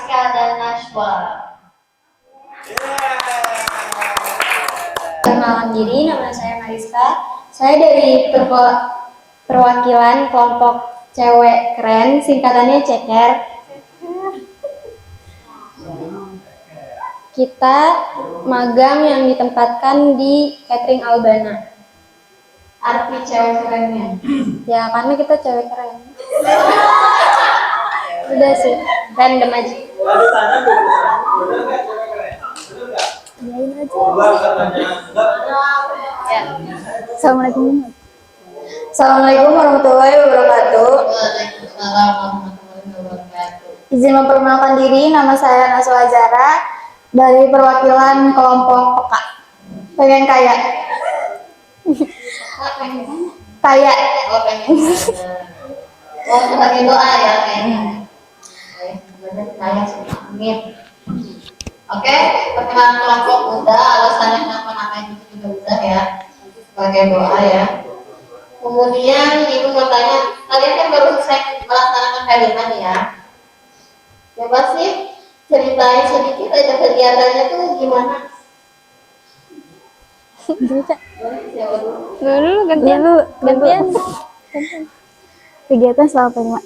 Mariska dan Najwa. Perkenalan diri, nama saya Mariska. Saya dari perwakilan kelompok cewek keren, singkatannya Ceker. Kita magang yang ditempatkan di Catering Albana. Arti cewek kerennya? Ya, karena kita cewek keren. Udah sih, random aja. Iyain aja. Ya. Assalamualaikum. Assalamualaikum warahmatullahi wabarakatuh. Waalaikumsalam warahmatullahi wabarakatuh. Izin memperkenalkan diri, nama saya Naswa Zara dari perwakilan kelompok PEKA. Pengen kaya. Kaya. Oh, pengen. Oh, sebagai doa ya kayaknya. Saya amin. Oke, perkenalan kelompok udah, alasannya kenapa namanya itu juga udah ya. Sebagai doa ya. Kemudian ibu mau tanya, kalian kan baru selesai melaksanakan kalimat ya. Coba sih ceritain sedikit aja kegiatannya tuh gimana? Siapa dulu? Dulu gantian. Kegiatan selama apa nih, Mak?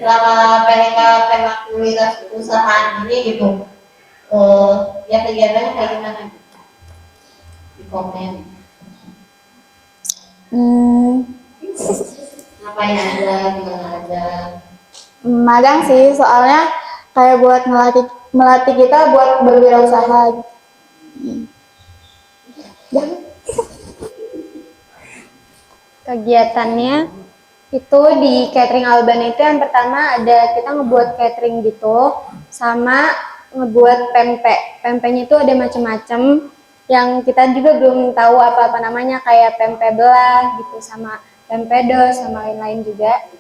Selama PNK aktivitas usaha ini gitu, ya kegiatannya kayak gimana? Di komen. Ngapain aja, gimana aja? Magang sih, soalnya kayak buat melatih kita buat berwirausaha. Kegiatannya itu di Catering Albana itu yang pertama ada kita ngebuat catering gitu, sama ngebuat pempek. Pempeknya itu ada macam-macam yang kita juga belum tahu apa-apa namanya, kayak pempek belah gitu, sama pempedos sama lain-lain juga.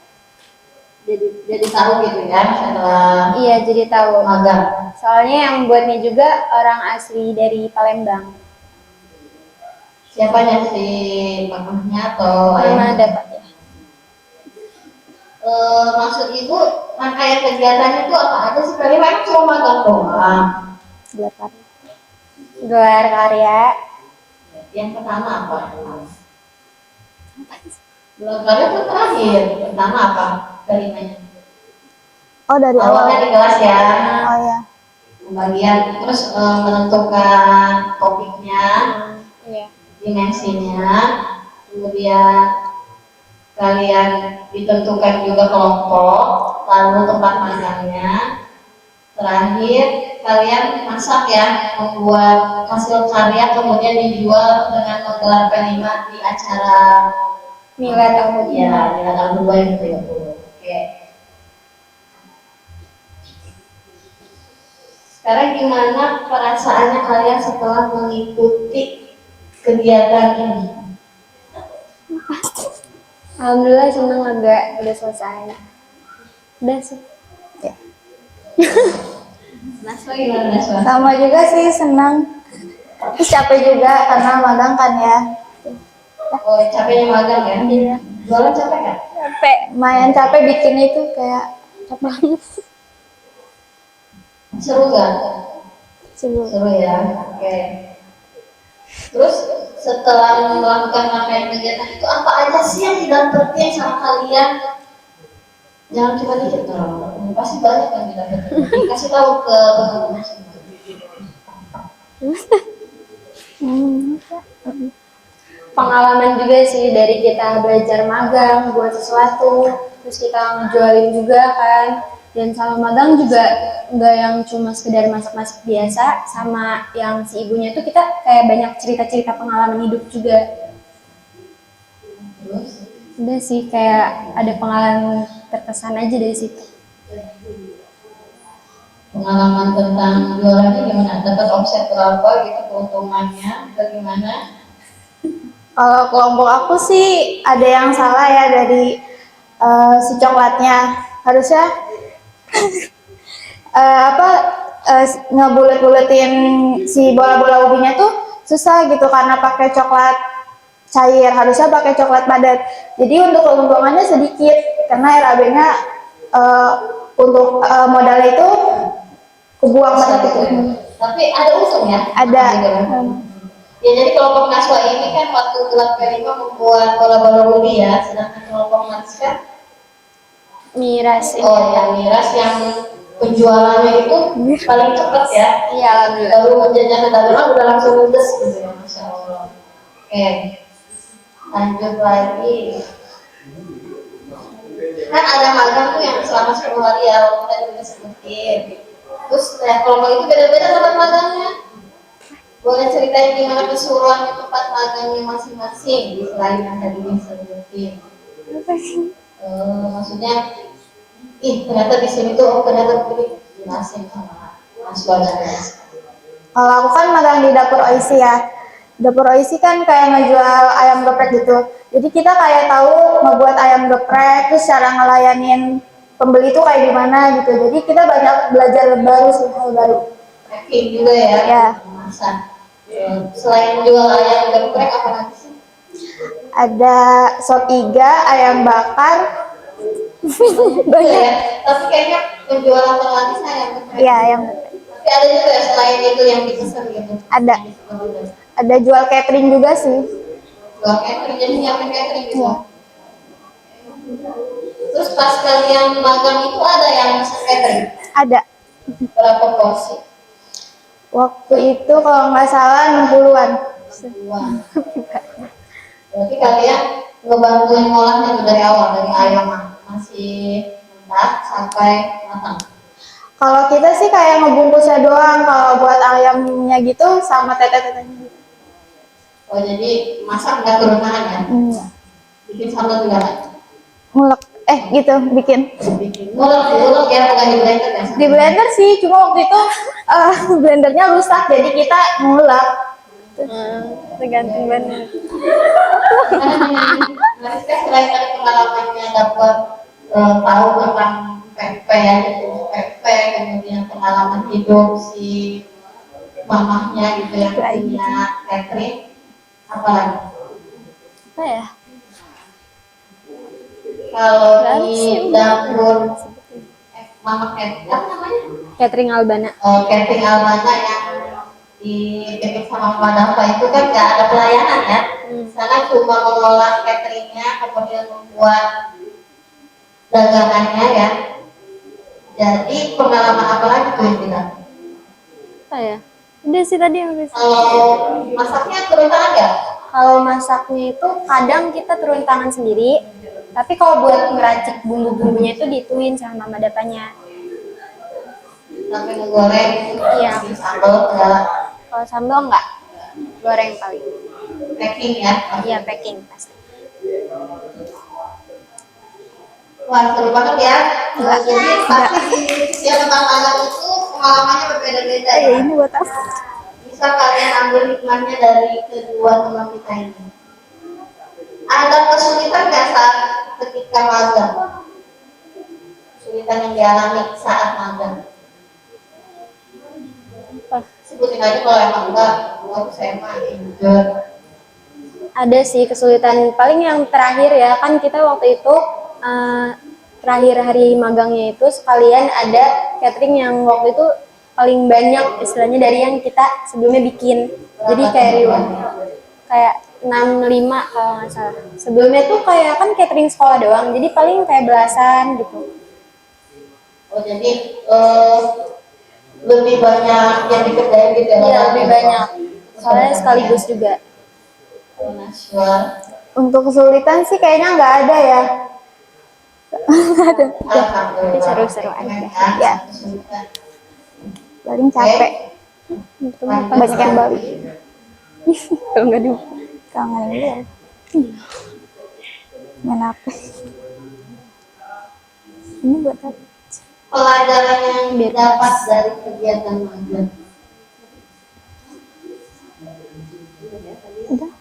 Jadi tahu gitu ya setelah Iya, jadi tahu. magang. Soalnya yang buatnya juga orang asli dari Palembang. Siapanya si mamahnya atau Mama ayahnya? ada Pak ya. Maksud ibu rangkaian kegiatannya itu apa aja sih? Kali kan cuma magang doang. Gelar karya. Gelar karya. Yang pertama apa? Gelar karya itu terakhir. Pertama apa? Kalimanya. Oh, dari awal. Awalnya di kelas ya. Oh ya. Pembagian terus menentukan topiknya, Iya. dimensinya, kemudian kalian ditentukan juga kelompok, lalu tempat magangnya, terakhir kalian masak ya, membuat hasil karya kemudian dijual dengan menggelar kalimat di acara Milad tahun ya, milad tahun 2030. Oke. Sekarang gimana perasaannya kalian setelah mengikuti kegiatan ini? Alhamdulillah senang lega udah selesai. Udah sih. Ya. Naswa gimana Naswa? Sama juga sih, senang. Terus capek juga karena magang kan ya. Oh, capeknya magang ya? Iya. Jualan capek kan? Capek. Lumayan capek bikin itu kayak capek banget. Seru gak? Seru. Seru ya, oke. Terus setelah melakukan rangkaian kegiatan itu apa aja sih yang didapetin sama kalian? Jangan cuma dikit dong, pasti banyak yang didapetin. Kasih tahu ke teman-teman semua. Pengalaman juga sih dari kita belajar magang buat sesuatu, terus kita ngejualin juga kan. Dan sama magang juga nggak yang cuma sekedar masak-masak biasa, sama yang si ibunya tuh kita kayak banyak cerita-cerita pengalaman hidup juga. Terus Udah sih, kayak ada pengalaman terkesan aja dari situ. pengalaman tentang jualannya gimana? Dapat omset berapa gitu, keuntungannya bagaimana? Kalau kelompok aku sih ada yang salah ya dari si coklatnya. Harusnya ngebulet-buletin si bola-bola ubinya tuh susah gitu karena pakai coklat cair, harusnya pakai coklat padat. Jadi untuk keuntungannya sedikit karena RAB-nya untuk modalnya itu kebuang banget itu. Tapi ada usung ya? Ada. Gitu kan? Ya jadi kelompok Naswa ini kan waktu gelar P5 membuat bola-bola bumi ya, sedangkan kelompok Mariska Miras ini. oh ya miras yang penjualannya itu paling cepat ya. Iya, alhamdulillah. Baru menjajah kedatangan udah langsung ludes gitu ya, masya Allah. Oke, lanjut lagi. Kan ada magang tuh yang selama 10 hari ya, walaupun tadi udah sebutin. Terus kelompok itu beda-beda tempat magangnya. Boleh ceritain gimana keseruannya tempat magangnya masing-masing selain yang tadi disebutin. Maksudnya, ternyata di sini tuh ternyata pilih jelasin sama Mas Bagas. Kalau aku kan magang di dapur OIC ya. Dapur OIC kan kayak ngejual ayam geprek gitu. Jadi kita kayak tahu ngebuat ayam geprek, terus cara ngelayanin pembeli itu kayak gimana gitu. Jadi kita banyak belajar baru sih, hal baru. Packing juga ya. Ya. Masak. Selain jual ayam geprek apa lagi sih? Ada sop iga, ayam bakar. Banyak. Ya. Tapi kayaknya penjualan terlaris ayam geprek. Iya, ayam. Tapi ada juga ya selain itu yang dipesan gitu. Ada. Ada jual catering juga sih. Jual catering, jadi nyiapin catering gitu. Ya. Terus pas kalian magang itu ada yang pesan catering? Ada. Berapa porsi? Waktu itu kalau nggak salah 60-an. Wah. Berarti kalian ngebantuin ngolahnya tuh dari awal, dari ayam masih mentah sampai matang. Kalau kita sih kayak ngebungkusnya doang, kalau buat ayamnya gitu sama tete-tetenya gitu. Oh jadi masak nggak turun tangan ya? Bikin sambal juga kan? Ngulek, gitu bikin. Ngulek ya, bukan di blender ya? Di blender sih, cuma waktu itu blendernya rusak, jadi kita ngulek. Tergantung blender. Mariska selain dari pengalamannya dapat tahu tentang pempek ya, gitu pempek, kemudian pengalaman hidup si mamahnya gitu yang punya catering, apa lagi? Apa ya? Kalau di dapur mama catering apa namanya? Catering Albana. Catering Albana yang dipimpin sama Mama Dafa itu kan nggak ada pelayanan ya. Sana cuma mengolah cateringnya, kemudian membuat dagangannya ya. Jadi pengalaman apa lagi tuh yang kita? Apa ya? Udah sih tadi yang Kalau masaknya turun tangan nggak? Kalau masaknya itu kadang kita turun tangan sendiri, tapi kalau buat ngeracik bumbu-bumbunya itu dituin sama mama dapanya. Sampai ngegoreng, Iya. sambal segala. Kalau sambal enggak, goreng paling. Packing ya? Iya, packing pasti. Wah seru banget ya. Jadi pasti di setiap tempat magang itu pengalamannya berbeda-beda ya. Ini buat apa? Bisa kalian ambil hikmahnya dari kedua teman kita ini. Ada kesulitan nggak saat ketika magang? Kesulitan yang dialami saat magang? Sebutin aja kalau emang enggak, waktu saya mah enjoy. Ada sih kesulitan paling yang terakhir ya, kan kita waktu itu terakhir hari magangnya itu sekalian ada catering yang waktu itu paling banyak istilahnya dari yang kita sebelumnya bikin. Jadi kayak kayak 65 kalau nggak salah. Sebelumnya tuh kayak kan catering sekolah doang, jadi paling kayak belasan gitu. Oh jadi lebih banyak yang dikerjain gitu ya? Iya, lebih banyak. Soalnya sekaligus juga. Untuk kesulitan sih kayaknya nggak ada ya. Nggak ada. Tapi seru-seru aja. Ya. Paling capek. Banyak yang baru. Kalau nggak di kangen ya. Main apa? Ini buat apa? Pelajaran yang didapat dari kegiatan magang.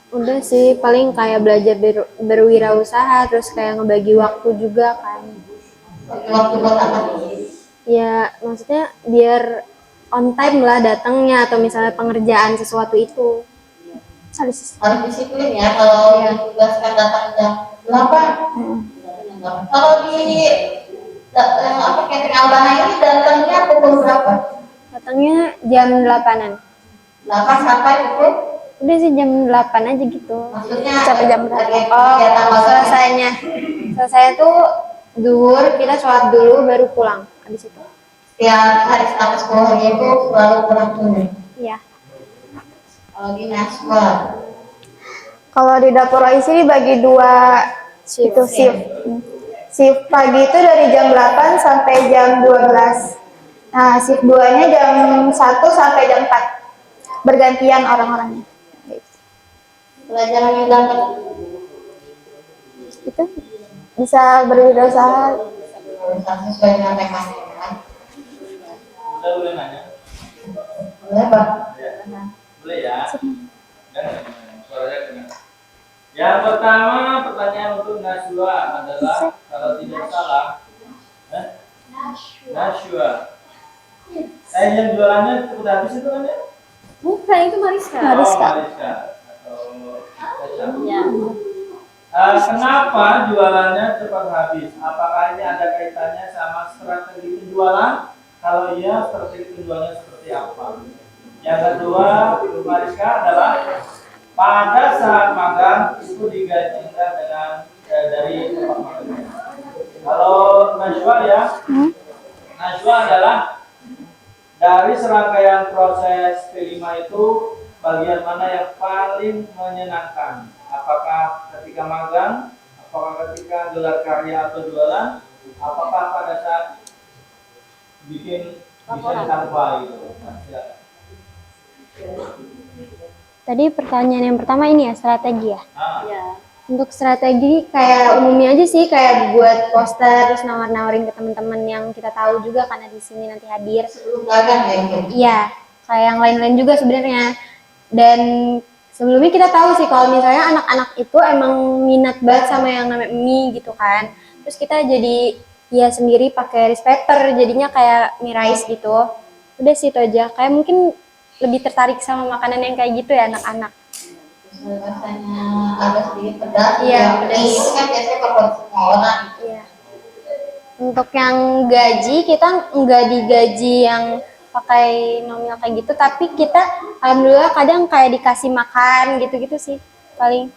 Udah sih paling kayak belajar berwirausaha, terus kayak ngebagi waktu juga kan. Waktu buat apa? Ya maksudnya biar on time lah datangnya, atau misalnya pengerjaan sesuatu itu harus disiplin ya. Kalau ditugaskan datang jam 8. Kalau di catering Albana ini datangnya pukul berapa? matangnya jam 8-an. 8 sampai pukul? Udah sih jam 8 aja gitu. Maksudnya Sampai jam berapa? kegiatan Oh, magangnya? selesainya tuh zuhur, kita sholat dulu baru pulang habis itu. Setiap hari selama 10 hari itu selalu pulang dulu. Iya. Kalau di Naswa, Kalau di dapur IC dibagi 2 itu shift. Shift pagi itu dari jam 8 sampai jam 12. Nah, shift 2-nya jam 1 sampai jam 4. Bergantian orang-orangnya. pelajaran yang dapat Itu bisa berwirausaha. sesuai dengan temanya kan? Boleh nanya? Boleh Bang? Boleh ya? Suaranya dengar. Yang pertama pertanyaan untuk Najwa adalah kalau tidak salah, Najwa. Yang jualannya cepet habis itu kan ya? Bukan, itu Mariska. Mariska. Oh, Mariska. Atau Ya. Kenapa jualannya cepat habis? Apakah ini ada kaitannya sama strategi penjualan? Kalau iya, strategi penjualannya seperti apa? Yang kedua, Mariska adalah pada saat magang itu digajikan dengan dari tempat magangnya. Kalau Najwa ya, Najwa adalah dari serangkaian proses P5 itu bagian mana yang paling menyenangkan? Apakah ketika magang, apakah ketika gelar karya atau jualan, apakah pada saat bikin desain tanpa gitu? Nah, silakan. Tadi pertanyaan yang pertama ini ya, strategi ya. Ya. Untuk strategi kayak umumnya aja sih, kayak buat poster terus nawar-nawarin ke teman-teman yang kita tahu juga karena di sini nanti hadir. Sebelum magang ya itu? Iya, kayak yang lain-lain juga sebenarnya. Dan sebelumnya kita tahu sih kalau misalnya anak-anak itu emang minat banget sama yang namanya mie gitu kan. Terus kita jadi ya sendiri pakai rice paper, jadinya kayak mie rice gitu. Udah sih itu aja. Kayak mungkin lebih tertarik sama makanan yang kayak gitu ya anak-anak. Rasanya agak sedikit pedas. Iya, Ya, pedas. itu kan biasanya kalau semua orang. Iya. Untuk yang gaji kita nggak digaji yang pakai nominal kayak gitu, tapi kita alhamdulillah kadang kayak dikasih makan gitu-gitu sih paling.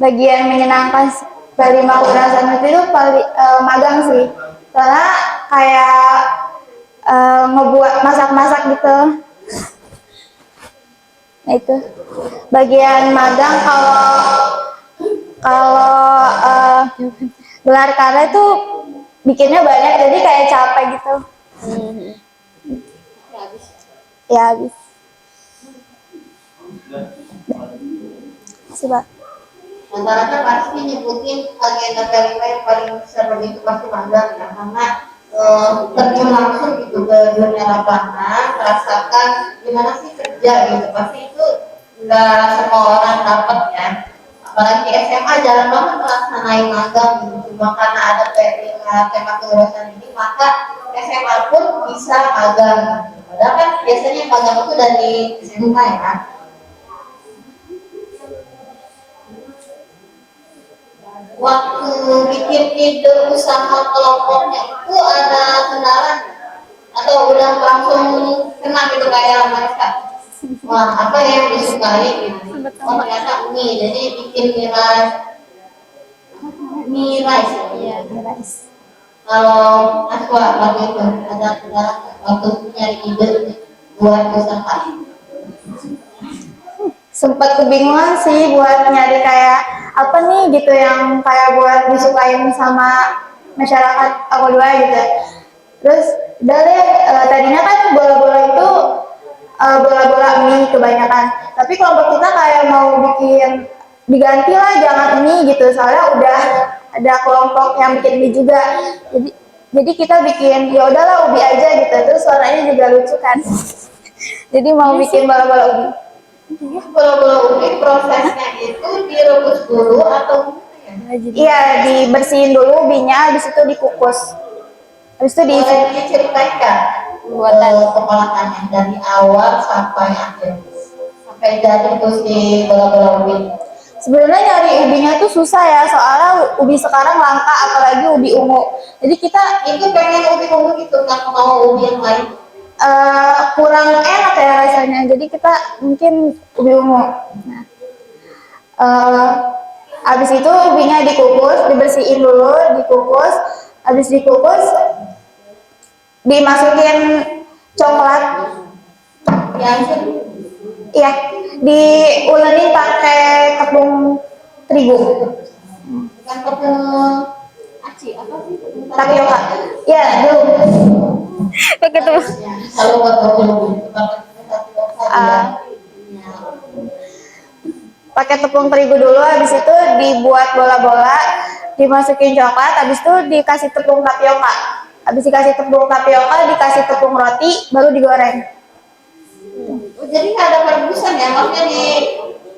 Bagian menyenangkan dari magang itu paling magang sih, karena kayak ngebuat masak-masak gitu. Nah itu bagian magang. Kalau gelar karya itu bikinnya banyak jadi kayak capek gitu. Ya habis. Coba. Rata-rata pasti nyebutin agenda P5 yang paling seru itu pasti magang ya, karena terjun langsung gitu ke dunia lapangan, merasakan gimana sih kerja gitu. Pasti itu nggak semua orang dapat ya. Apalagi di SMA jarang banget melaksanain magang gitu. Cuma karena ada tema kelulusan ini, maka SMA pun bisa magang. Padahal kan biasanya magang itu dari SMA ya. Waktu bikin ide usaha kelompoknya itu ada kendala atau udah langsung kena gitu kayak mereka? Wah, apa yang disukai gitu? Oh ternyata mie, jadi bikin mie rice. Iya, guys. Kalau Aswa waktu itu ada kendala nggak waktu nyari ide buat usaha? Sempat kebingungan sih buat nyari kayak apa nih gitu yang kayak buat disukain sama masyarakat aku dua gitu. Terus dari tadinya kan bola-bola itu bola-bola mie kebanyakan. Tapi kelompok kita kayak mau bikin diganti lah jangan mie gitu. Soalnya udah ada kelompok yang bikin mie juga. Jadi kita bikin ya udahlah ubi aja gitu. Terus warnanya juga lucu kan. Jadi mau bikin bola-bola ubi. Bola-bola ubi prosesnya itu direbus dulu atau Iya, dibersihin dulu ubinya, habis itu dikukus. Habis itu diisi. boleh diceritakan pengolahannya dari awal sampai akhir sampai jadi terus di bola-bola ubi. Sebenarnya nyari ubinya tuh susah ya, soalnya ubi sekarang langka, apalagi ubi ungu. Jadi kita Itu pengen ubi ungu gitu, nggak mau ubi yang lain. kurang enak ya rasanya. Jadi kita mungkin ubi ungu. Nah, habis itu ubinya dikukus, dibersihin dulu, dikukus. Habis dikukus, dimasukin coklat. Yang Iya, diulenin pakai tepung terigu. bukan tepung aci apa sih? Tapioka. Ya, belum. Pakai tepung. Kalau buat tepung Pakai tepung terigu dulu, habis itu dibuat bola-bola, dimasukin coklat, habis itu dikasih tepung tapioka. Habis dikasih tepung tapioka, dikasih tepung roti, baru digoreng. jadi nggak ada perebusan ya, maksudnya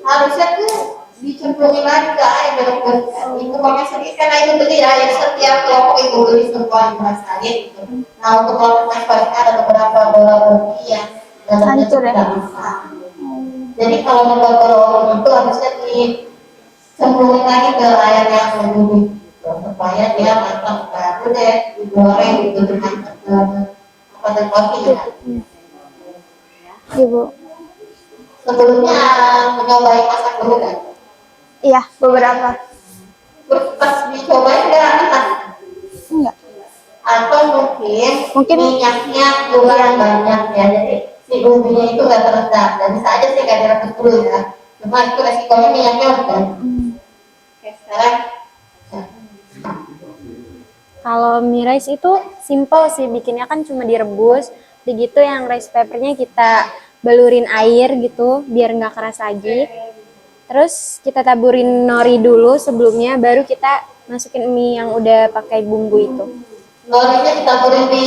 harusnya tuh dicemplungin lagi ke air bener-bener. Itu pakai sedikit karena itu beli ya, yang setiap kelompok itu beli semua beras air gitu. Nah untuk kelompok masyarakat ada beberapa bola roti yang dalamnya Hancur ya? tidak masak. Jadi kalau membuat bola itu harusnya dicemplungin lagi ke air yang lebih gitu, supaya dia matang. Baru deh digoreng gitu dengan apa dan kopi ya. Ibu. Sebelumnya mencobain masak dulu kan? Iya, beberapa. Terus pas dicobain nggak enak? Enggak. Atau mungkin minyaknya kurang banyak ya, jadi si bumbunya itu nggak terendam. Dan bisa aja sih nggak direbus dulu ya. Cuma itu resikonya minyaknya udah. Oke, sekarang Kalau mie rice itu simple sih bikinnya, kan cuma direbus, begitu yang rice papernya kita balurin air gitu biar nggak keras lagi. Terus kita taburin nori dulu sebelumnya, baru kita masukin mie yang udah pakai bumbu itu. norinya ditaburin di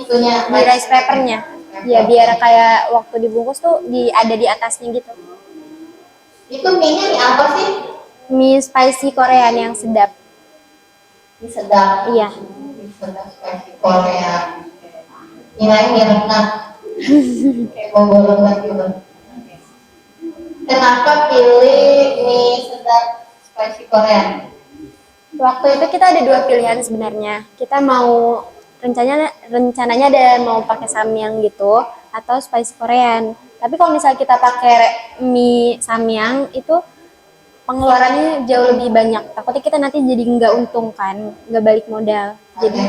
itunya. Di rice papernya, ya biar kayak waktu dibungkus tuh ada di atasnya gitu. Itu mie-nya mie apa sih? Mie spicy Korean yang sedap. Mie sedap. Iya. Mie sedap versi Korea. Nilai mie renang. Kayak bumbu renang gitu. Kenapa pilih mie sedap spicy Korea? Waktu itu kita ada dua pilihan sebenarnya. Kita mau rencananya ada mau pakai samyang gitu atau spicy Korean. Tapi kalau misalnya kita pakai mie samyang itu pengeluarannya jauh lebih banyak. Takutnya kita nanti jadi nggak untung kan, nggak balik modal. Jadi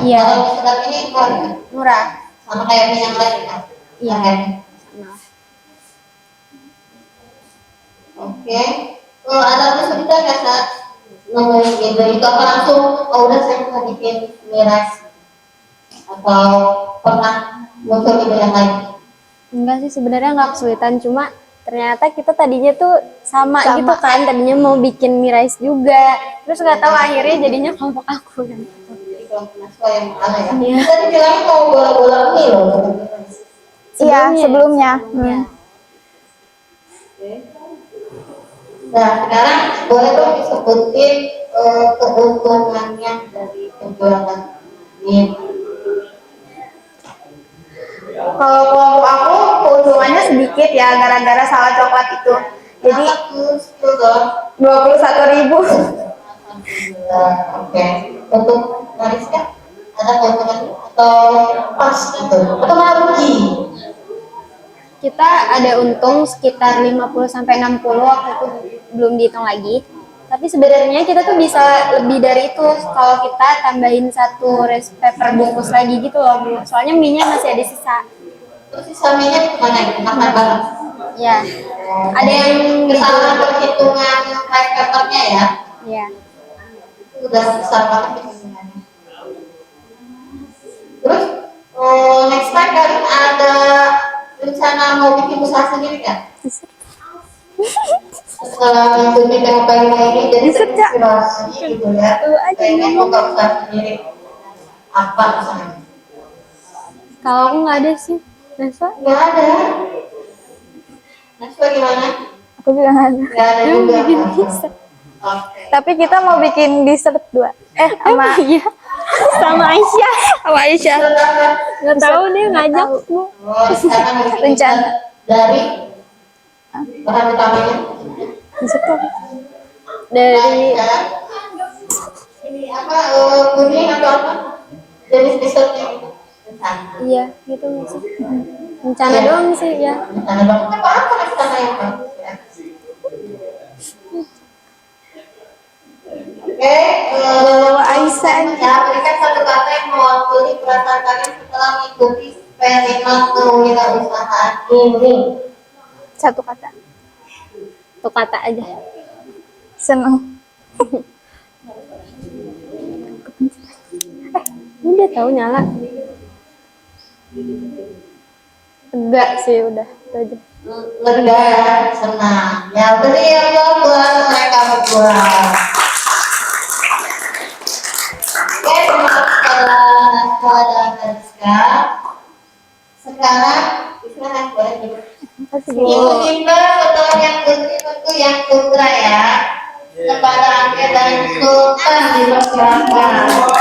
iya. Kalau mie sedap ini Murah. sama kayak mie yang lain ya? Iya. Oke. Sama. Oke. Ada kesulitan nggak saat nemuin ide itu, apa langsung udah saya bisa bikin mie rice, atau pernah muncul ide yang lain? Enggak sih, sebenarnya nggak kesulitan, cuma ternyata kita tadinya tuh sama gitu kan, tadinya mau bikin mie rice juga, terus nggak tahu akhirnya jadinya kelompok aku kan. Jadi kalau mahasiswa yang mana ya? Iya. Tadi bilangnya mau bola-bola mie loh. Iya, sebelumnya. Iya. Nah sekarang boleh dong disebutin keuntungannya dari penjualan mie. Kalau kelompok aku keuntungannya sedikit ya, gara-gara salah coklat itu. Jadi Kenapa tuh 10 dong? 21.000. Alhamdulillah. Oke. Untuk Mariska ada keuntungan atau pas gitu atau malah rugi? Kita ada untung sekitar 50-60 waktu itu, belum dihitung lagi. Tapi sebenarnya kita tuh bisa lebih dari itu kalau kita tambahin satu rice paper bungkus lagi gitu loh, Bu. Soalnya mie-nya masih ada sisa. Terus sisa mie-nya kemana? Makan bareng. Ya. Ada yang kesalahan perhitungan rice papernya ya. Ya. Itu udah besar banget hitungannya. Terus next time kalian ada rencana mau bikin usaha sendiri kan? Setelah mengikuti tema ini jadi terinspirasi gitu ya. Kayaknya mau nggak usaha sendiri. Apa misalnya? Kalau aku nggak ada sih. Masa? Nggak ada. Next gimana? Aku juga nggak ada. Nggak ada Yang juga. bikin bisa. Oke. Tapi kita mau bikin dessert 2. Sama Iya. Sama Aisyah. sama Aisyah. Nggak tahu dia ngajak, Bu. Oh, sekarang mau bikin Rencana. dari bahan utamanya. Dessert apa? Dari ini apa kuning atau apa? Jenis dessertnya gitu. iya gitu nggak sih? Rencana doang sih ya. Rencana banget apa apa rencana yang bagus ya. Oke, Aisyah. ya berikan satu kata yang mewakili perasaan kalian setelah mengikuti eksperimen kewirausahaan ini. Satu kata. Satu kata aja. Seneng. Udah tahu nyala. Enggak sih udah itu aja. Lega, senang. Ya beri yang buat mereka berdua. Oke, terima kasih kepada Naswa dan Rizka. Sekarang silakan boleh duduk. Ibu Simba setelah yang putri tentu yang putra ya. Kepada Angke dan Sultan dipersilakan.